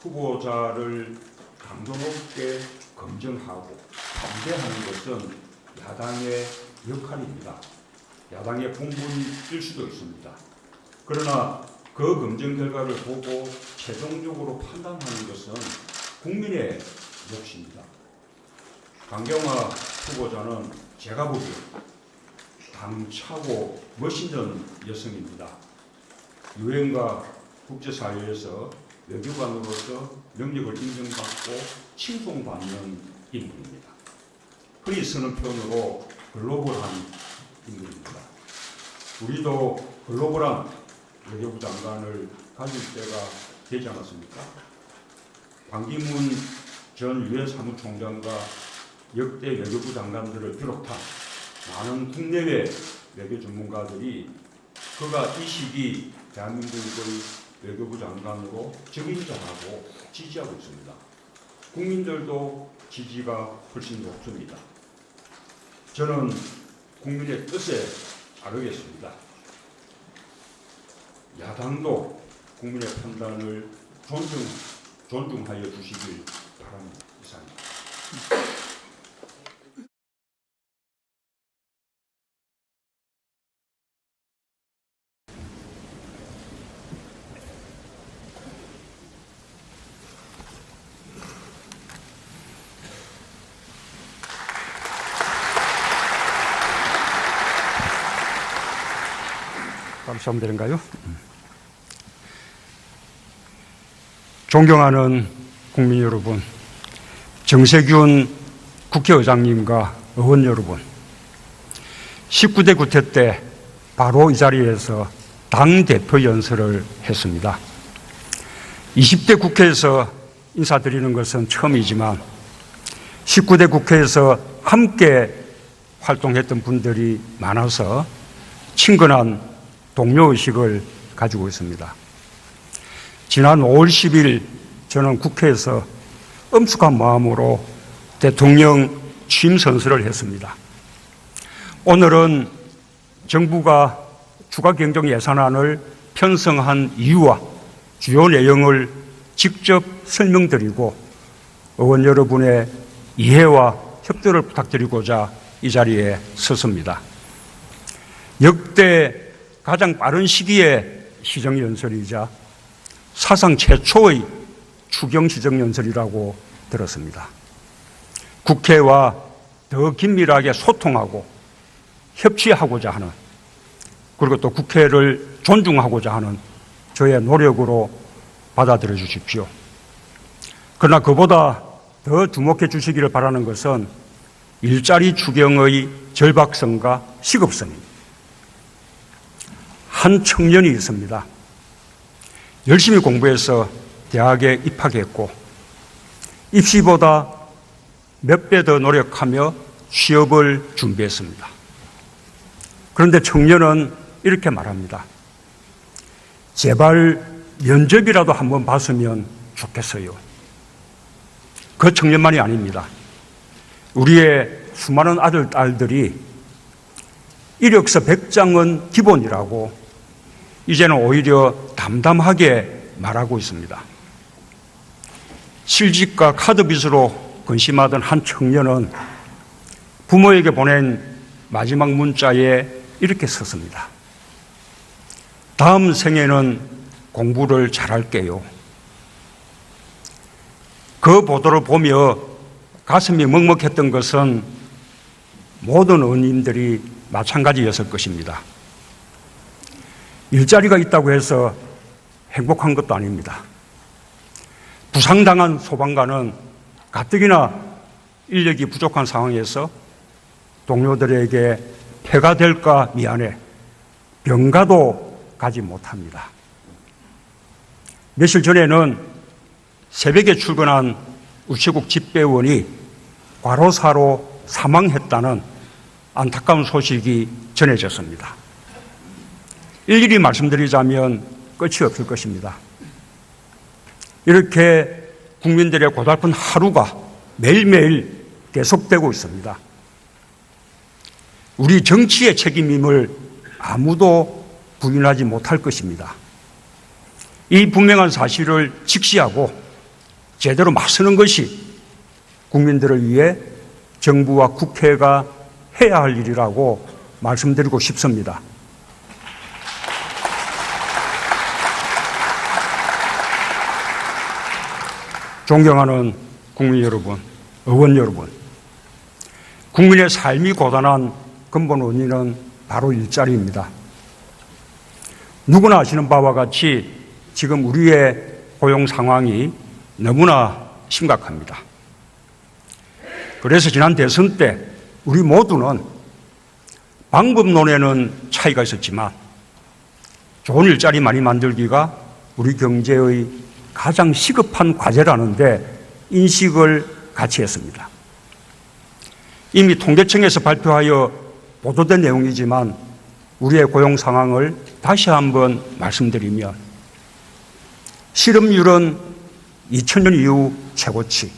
후보자를 강도 높게 검증하고 판대하는 것은 야당의 역할입니다. 야당의 본분일 수도 있습니다. 그러나 그 검증 결과를 보고 최종적으로 판단하는 것은 국민의 몫입니다. 강경화 후보자는 제가 보기에 당차고 멋있는 여성입니다. 유엔과 국제사회에서 외교관으로서 능력을 인정받고 칭송받는 인물입니다. 흔히 쓰는 표현으로 글로벌한 인물입니다. 우리도 글로벌한 외교부 장관을 가질 때가 되지 않았습니까? 반기문 전 유엔 사무총장과 역대 외교부 장관들을 비롯한 많은 국내외 외교 전문가들이 그가 이 시기 대한민국의 외교부 장관으로 적임자라고 지지하고 있습니다. 국민들도 지지가 훨씬 높습니다. 저는 국민의 뜻에 따르겠습니다. 야당도 국민의 판단을 존중하여 주시길 바랍니다. 이상입니다. 하면 되는가요? 존경하는 국민 여러분, 정세균 국회의장님과 의원 여러분, 19대 국회 때 바로 이 자리에서 당대표 연설을 했습니다. 20대 국회에서 인사드리는 것은 처음이지만 19대 국회에서 함께 활동했던 분들이 많아서 친근한 동료의식을 가지고 있습니다. 지난 5월 10일 저는 국회에서 엄숙한 마음으로 대통령 취임 선서를 했습니다. 오늘은 정부가 추가 경정 예산안을 편성한 이유와 주요 내용을 직접 설명드리고 의원 여러분의 이해와 협조를 부탁드리고자 이 자리에 섰습니다. 역대 가장 빠른 시기에 시정연설이자 사상 최초의 추경 시정연설이라고 들었습니다. 국회와 더 긴밀하게 소통하고 협치하고자 하는, 그리고 또 국회를 존중하고자 하는 저의 노력으로 받아들여 주십시오. 그러나 그보다 더 주목해 주시기를 바라는 것은 일자리 추경의 절박성과 시급성입니다. 한 청년이 있습니다. 열심히 공부해서 대학에 입학했고 입시보다 몇 배 더 노력하며 취업을 준비했습니다. 그런데 청년은 이렇게 말합니다. 제발 면접이라도 한번 봤으면 좋겠어요. 그 청년만이 아닙니다. 우리의 수많은 아들, 딸들이 이력서 100장은 기본이라고 이제는 오히려 담담하게 말하고 있습니다. 실직과 카드빚으로 근심하던 한 청년은 부모에게 보낸 마지막 문자에 이렇게 썼습니다. 다음 생에는 공부를 잘할게요. 그 보도를 보며 가슴이 먹먹했던 것은 모든 의원님들이 마찬가지였을 것입니다. 일자리가 있다고 해서 행복한 것도 아닙니다. 부상당한 소방관은 가뜩이나 인력이 부족한 상황에서 동료들에게 폐가 될까 미안해 병가도 가지 못합니다. 며칠 전에는 새벽에 출근한 우체국 집배원이 과로사로 사망했다는 안타까운 소식이 전해졌습니다. 일일이 말씀드리자면 끝이 없을 것입니다. 이렇게 국민들의 고달픈 하루가 매일매일 계속되고 있습니다. 우리 정치의 책임임을 아무도 부인하지 못할 것입니다. 이 분명한 사실을 직시하고 제대로 맞서는 것이 국민들을 위해 정부와 국회가 해야 할 일이라고 말씀드리고 싶습니다. 존경하는 국민 여러분, 의원 여러분, 국민의 삶이 고단한 근본 원인은 바로 일자리입니다. 누구나 아시는 바와 같이 지금 우리의 고용 상황이 너무나 심각합니다. 그래서 지난 대선 때 우리 모두는 방법론에는 차이가 있었지만 좋은 일자리 많이 만들기가 우리 경제의 가장 시급한 과제라는데 인식을 같이 했습니다. 이미 통계청에서 발표하여 보도된 내용이지만 우리의 고용 상황을 다시 한번 말씀드리면 실업률은 2000년 이후 최고치,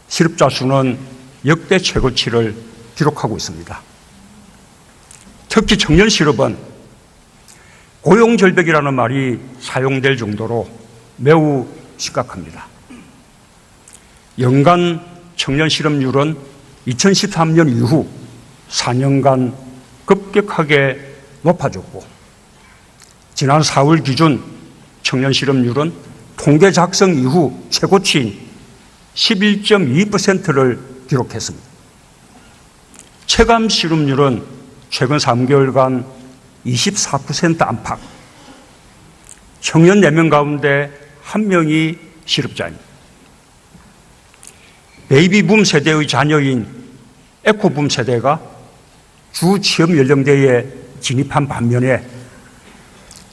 실업자 수는 역대 최고치를 기록하고 있습니다. 특히 청년 실업은 고용절벽이라는 말이 사용될 정도로 매우 심각합니다. 연간 청년 실업률은 2013년 이후 4년간 급격하게 높아졌고 지난 4월 기준 청년 실업률은 통계 작성 이후 최고치인 11.2%를 기록했습니다. 체감 실업률은 최근 3개월간 24% 안팎, 청년 4명 가운데 1명이 실업자입니다. 베이비붐 세대의 자녀인 에코붐 세대가 주 취업 연령대에 진입한 반면에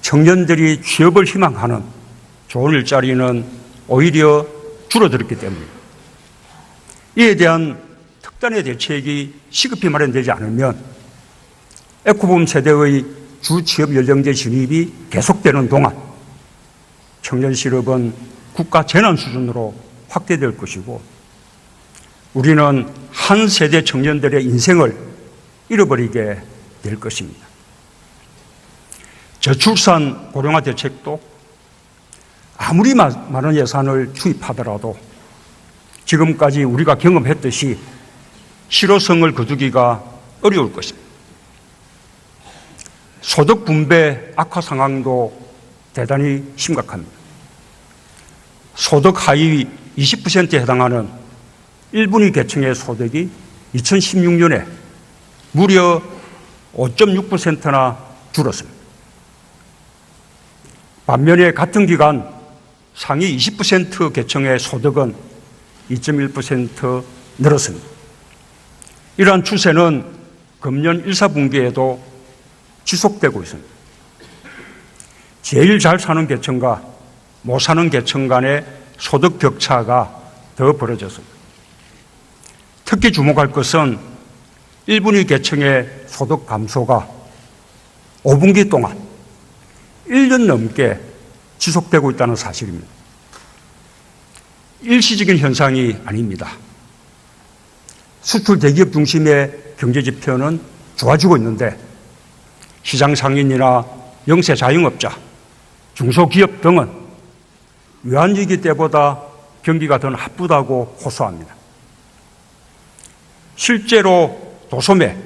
청년들이 취업을 희망하는 좋은 일자리는 오히려 줄어들었기 때문입니다. 이에 대한 특단의 대책이 시급히 마련되지 않으면 에코붐 세대의 주 취업 연령대 진입이 계속되는 동안 청년 실업은 국가 재난 수준으로 확대될 것이고 우리는 한 세대 청년들의 인생을 잃어버리게 될 것입니다. 저출산 고령화 대책도 아무리 많은 예산을 투입하더라도 지금까지 우리가 경험했듯이 실효성을 거두기가 어려울 것입니다. 소득 분배 악화 상황도 대단히 심각합니다. 소득 하위 20%에 해당하는 1분위 계층의 소득이 2016년에 무려 5.6%나 줄었습니다. 반면에 같은 기간 상위 20% 계층의 소득은 2.1% 늘었습니다. 이러한 추세는 금년 1, 4분기에도 지속되고 있습니다. 제일 잘 사는 계층과 못 사는 계층 간의 소득 격차가 더 벌어졌습니다. 특히 주목할 것은 1분위 계층의 소득 감소가 5분기 동안 1년 넘게 지속되고 있다는 사실입니다. 일시적인 현상이 아닙니다. 수출 대기업 중심의 경제 지표는 좋아지고 있는데 시장 상인이나 영세 자영업자, 중소기업 등은 외환위기 때보다 경기가 더 나쁘다고 호소합니다. 실제로 도소매,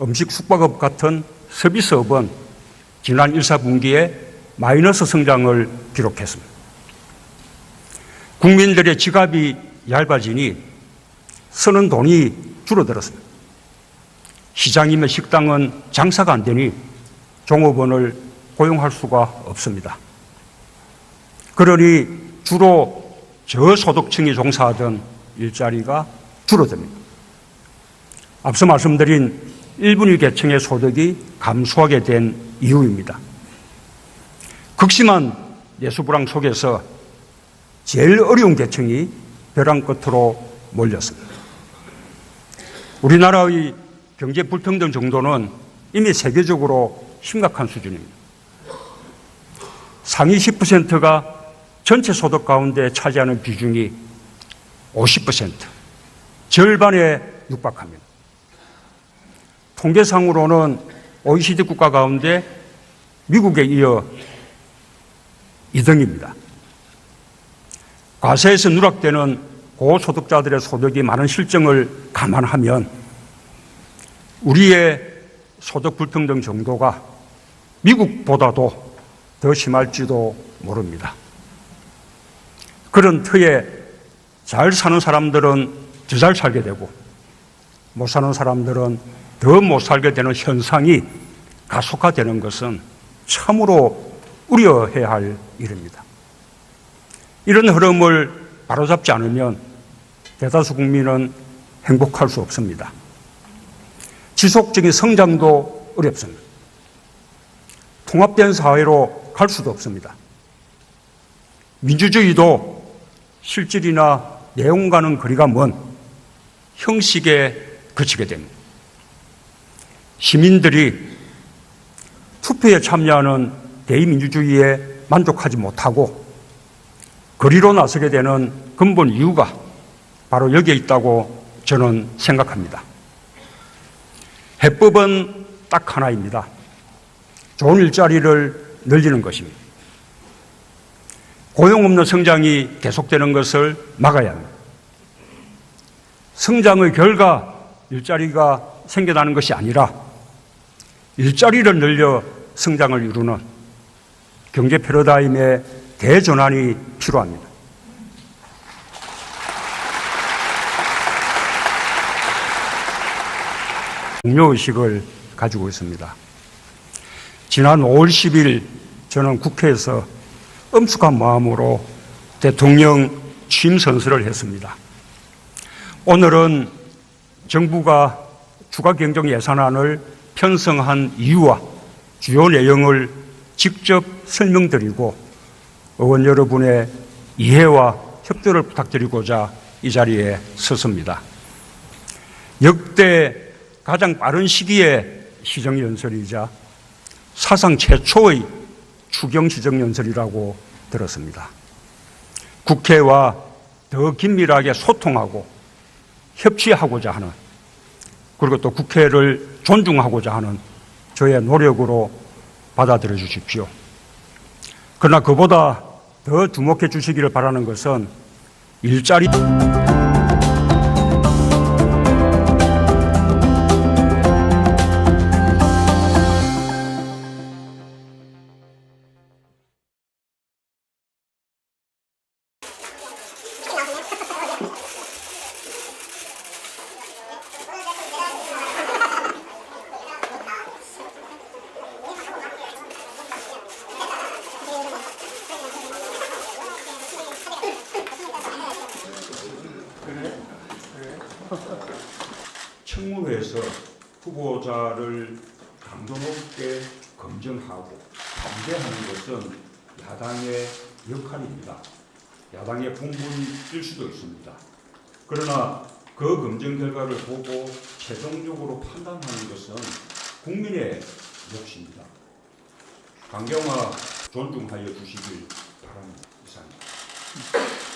음식 숙박업 같은 서비스업은 지난 1, 4분기에 마이너스 성장을 기록했습니다. 국민들의 지갑이 얇아지니 쓰는 돈이 줄어들었습니다. 시장이며 식당은 장사가 안 되니 종업원을 고용할 수가 없습니다. 그러니 주로 저소득층이 종사하던 일자리가 줄어듭니다. 앞서 말씀드린 1분위 계층의 소득이 감소하게 된 이유입니다. 극심한 내수불황 속에서 제일 어려운 계층이 벼랑 끝으로 몰렸습니다. 우리나라의 경제 불평등 정도는 이미 세계적으로 심각한 수준입니다. 상위 10%가 전체 소득 가운데 차지하는 비중이 50%, 절반에 육박합니다. 통계상으로는 OECD 국가 가운데 미국에 이어 2등입니다. 과세에서 누락되는 고소득자들의 소득이 많은 실정을 감안하면 우리의 소득 불평등 정도가 미국보다도 더 심할지도 모릅니다. 그런 터에 잘 사는 사람들은 더 잘 살게 되고 못 사는 사람들은 더 못 살게 되는 현상이 가속화되는 것은 참으로 우려해야 할 일입니다. 이런 흐름을 바로잡지 않으면 대다수 국민은 행복할 수 없습니다. 지속적인 성장도 어렵습니다. 통합된 사회로 갈 수도 없습니다. 민주주의도 실질이나 내용과는 거리가 먼 형식에 그치게 됩니다. 시민들이 투표에 참여하는 대의민주주의에 만족하지 못하고 거리로 나서게 되는 근본 이유가 바로 여기에 있다고 저는 생각합니다. 해법은 딱 하나입니다. 좋은 일자리를 늘리는 것입니다. 고용 없는 성장이 계속되는 것을 막아야 합니다. 성장의 결과 일자리가 생겨나는 것이 아니라 일자리를 늘려 성장을 이루는 경제 패러다임의 대전환이 필요합니다. 공효의식을 가지고 있습니다. 지난 5월 10일 저는 국회에서 엄숙한 마음으로 대통령 취임 선서를 했습니다. 오늘은 정부가 추가 경정 예산안을 편성한 이유와 주요 내용을 직접 설명드리고 의원 여러분의 이해와 협조를 부탁드리고자 이 자리에 섰습니다. 역대 가장 빠른 시기에 시정연설이자 사상 최초의 추경 시정연설이라고 들었습니다. 국회와 더 긴밀하게 소통하고 협치하고자 하는, 그리고 또 국회를 존중하고자 하는 저의 노력으로 받아들여 주십시오. 그러나 그보다 더 주목해 주시기를 바라는 것은 일자리 청문회에서 후보자를 강도 높게 검증하고 반대하는 것은 야당의 역할입니다. 야당의 본분일 수도 있습니다. 그러나 그 검증 결과를 보고 최종적으로 판단하는 것은 국민의 몫입니다. 강경화 존중하여 주시길 바랍니다. 이상입니다.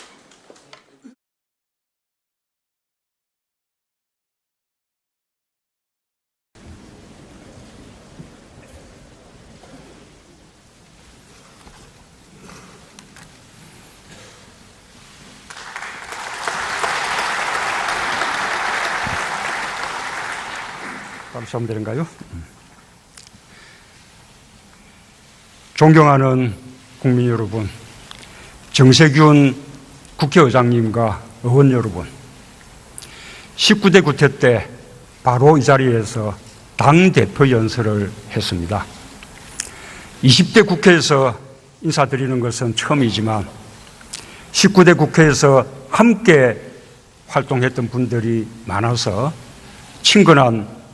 바로 시작하면 되는가요? 존경하는 국민 여러분, 정세균 국회의장님과 의원 여러분, 19대 국회 때 바로 이 자리에서 당대표 연설을 했습니다. 20대 국회에서 인사드리는 것은 처음이지만 19대 국회에서 함께 활동했던 분들이 많아서 친근한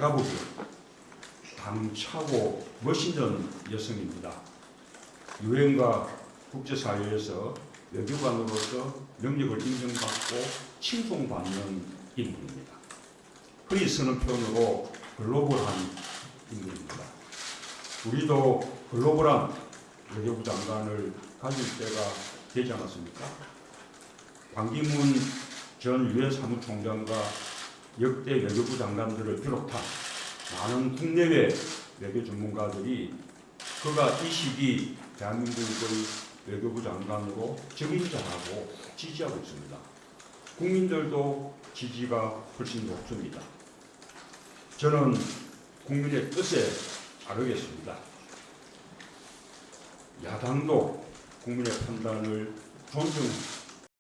제가 보기에 당차고 멋있는 여성입니다. 유엔과 국제사회에서 외교관으로서 능력을 인정받고 칭송받는 인물입니다. 흔히 쓰는 표현으로 글로벌한 인물입니다. 우리도 글로벌한 외교부 장관을 가질 때가 되지 않았습니까? 반기문 전 유엔 사무총장과 역대 외교부 장관들을 비롯한 많은 국내외 외교 전문가들이 그가 이 시기 대한민국의 외교부 장관으로 적임자라고 지지하고 있습니다. 국민들도 지지가 훨씬 높습니다. 저는 국민의 뜻에 따르겠습니다. 야당도 국민의 판단을 존중합니다.